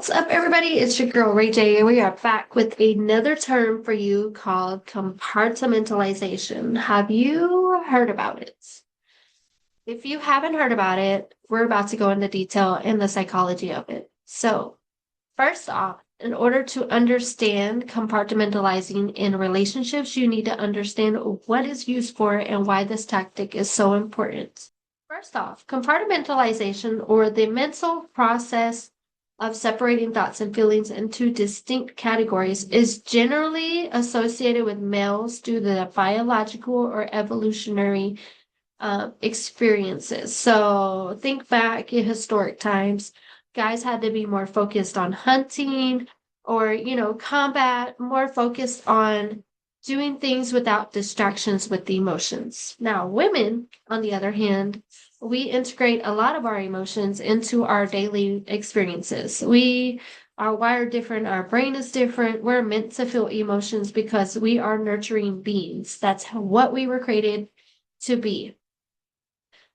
What's up, everybody? It's your girl Ray J, and we are back with another term for you called compartmentalization. Have you heard about it? If you haven't heard about it, we're about to go into detail in the psychology of it. So, first off, in order to understand compartmentalizing in relationships, you need to understand what it's used for and why this tactic is so important. First off, compartmentalization, or the mental process of separating thoughts and feelings into distinct categories, is generally associated with males due to their biological or evolutionary experiences. So think back in historic times, guys had to be more focused on hunting or, combat, more focused on doing things without distractions with the emotions. Now, women, on the other hand, we integrate a lot of our emotions into our daily experiences. We are wired different, our brain is different. We're meant to feel emotions because we are nurturing beings. That's what we were created to be.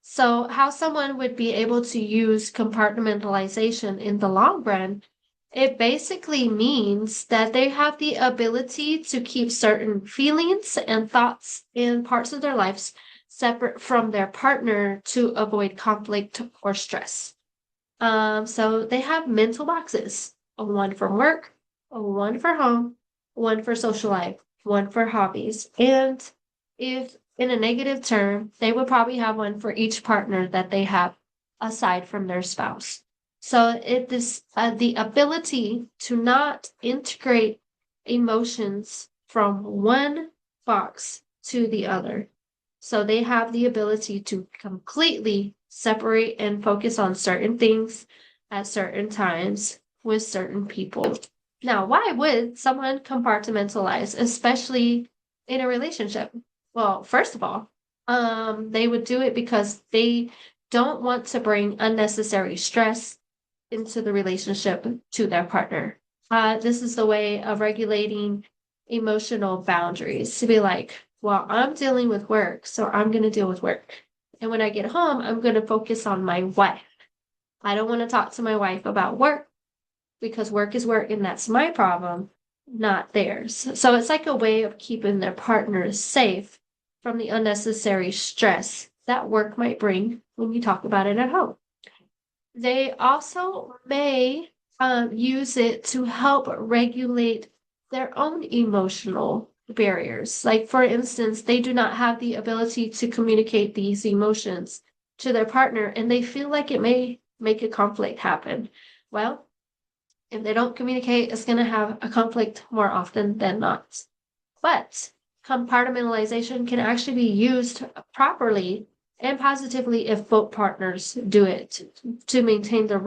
So, how someone would be able to use compartmentalization in the long run, it basically means that they have the ability to keep certain feelings and thoughts in parts of their lives separate from their partner to avoid conflict or stress. So they have mental boxes, one for work, one for home, one for social life, one for hobbies. And if in a negative term, they would probably have one for each partner that they have aside from their spouse. So it is the ability to not integrate emotions from one box to the other. So they have the ability to completely separate and focus on certain things at certain times with certain people. Now, why would someone compartmentalize, especially in a relationship? Well, first of all, they would do it because they don't want to bring unnecessary stress into the relationship to their partner. This is the way of regulating emotional boundaries to be like, well, I'm dealing with work, so I'm going to deal with work. And when I get home, I'm going to focus on my wife. I don't want to talk to my wife about work because work is work and that's my problem, not theirs. So it's like a way of keeping their partners safe from the unnecessary stress that work might bring when you talk about it at home. They also may use it to help regulate their own emotional barriers. Like, for instance, they do not have the ability to communicate these emotions to their partner, and they feel like it may make a conflict happen. Well, if they don't communicate, it's going to have a conflict more often than not. But compartmentalization can actually be used properly and positively if both partners do it to maintain the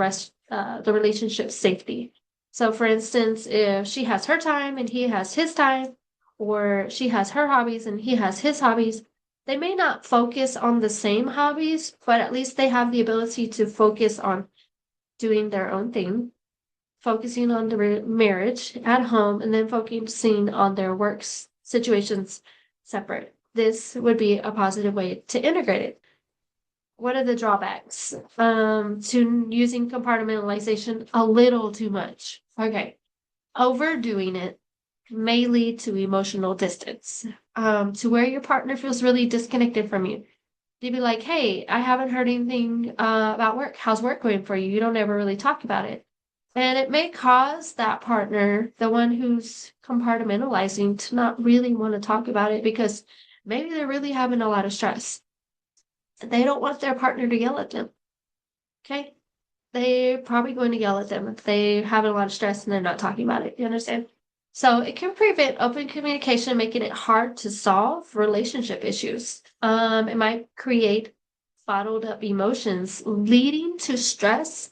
relationship safety. So, for instance, if she has her time and he has his time, or she has her hobbies and he has his hobbies, they may not focus on the same hobbies, but at least they have the ability to focus on doing their own thing, focusing on the marriage at home, and then focusing on their works situations separate. This would be a positive way to integrate it. What are the drawbacks to using compartmentalization a little too much? Okay, overdoing it may lead to emotional distance, to where your partner feels really disconnected from you. They'd be like, hey, I haven't heard anything about work. How's work going for you? You don't ever really talk about it. And it may cause that partner, the one who's compartmentalizing, to not really want to talk about it because maybe they're really having a lot of stress. They don't want their partner to yell at them. Okay? They're probably going to yell at them if they have a lot of stress and they're not talking about it. You understand? So it can prevent open communication, making it hard to solve relationship issues. It might create bottled up emotions, leading to stress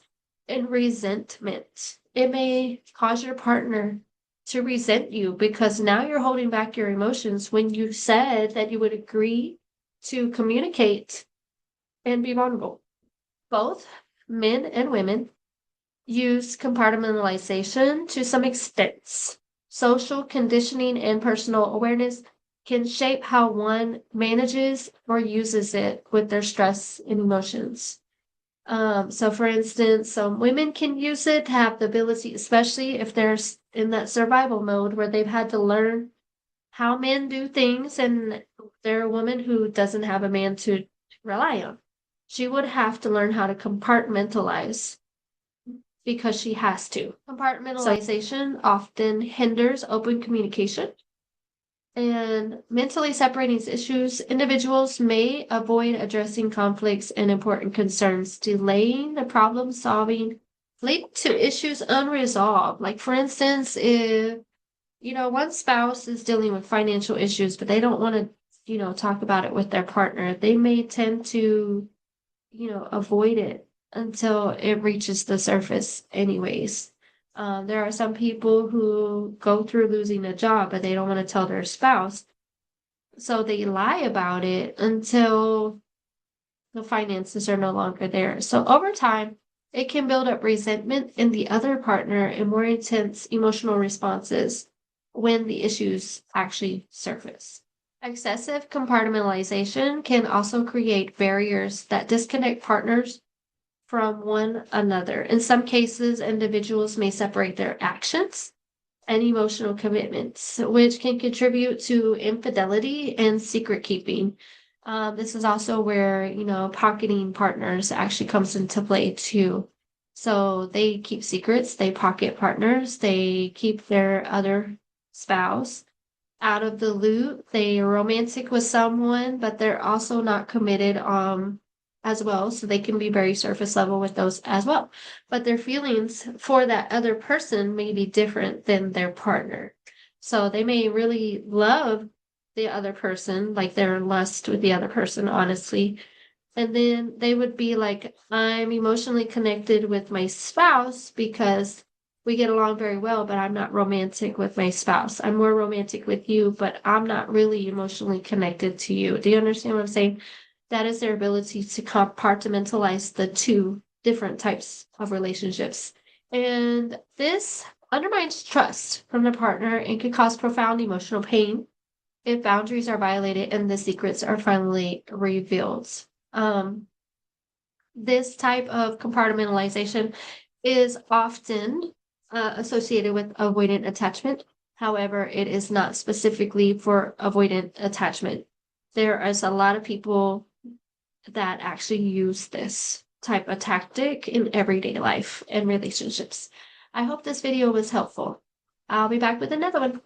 and resentment. It may cause your partner to resent you because now you're holding back your emotions when you said that you would agree to communicate and be vulnerable. Both men and women use compartmentalization to some extent. Social conditioning and personal awareness can shape how one manages or uses it with their stress and emotions. So for instance, some women can use it to have the ability, especially if they're in that survival mode where they've had to learn how men do things and they're a woman who doesn't have a man to rely on. She would have to learn how to compartmentalize because she has to. Compartmentalization often hinders open communication. And mentally separating issues, individuals may avoid addressing conflicts and important concerns, delaying the problem solving, lead to issues unresolved. Like, for instance, if one spouse is dealing with financial issues, but they don't want to, talk about it with their partner, they may tend to, avoid it until it reaches the surface, anyways. There are some people who go through losing a job, but they don't want to tell their spouse. So they lie about it until the finances are no longer there. So over time, it can build up resentment in the other partner and more intense emotional responses when the issues actually surface. Excessive compartmentalization can also create barriers that disconnect partners from one another. In some cases, individuals may separate their actions and emotional commitments, which can contribute to infidelity and secret keeping. This is also where, pocketing partners actually comes into play too. So they keep secrets, they pocket partners, they keep their other spouse out of the loop. They are romantic with someone, but they're also not committed as well. So they can be very surface level with those as well. But their feelings for that other person may be different than their partner. So they may really love the other person, like they're in lust with the other person, honestly. And then they would be like, I'm emotionally connected with my spouse because we get along very well, but I'm not romantic with my spouse. I'm more romantic with you, but I'm not really emotionally connected to you. Do you understand what I'm saying? That is their ability to compartmentalize the two different types of relationships. And this undermines trust from the partner and can cause profound emotional pain if boundaries are violated and the secrets are finally revealed. This type of compartmentalization is often associated with avoidant attachment. However, it is not specifically for avoidant attachment. There is a lot of people that actually use this type of tactic in everyday life and relationships. I hope this video was helpful. I'll be back with another one.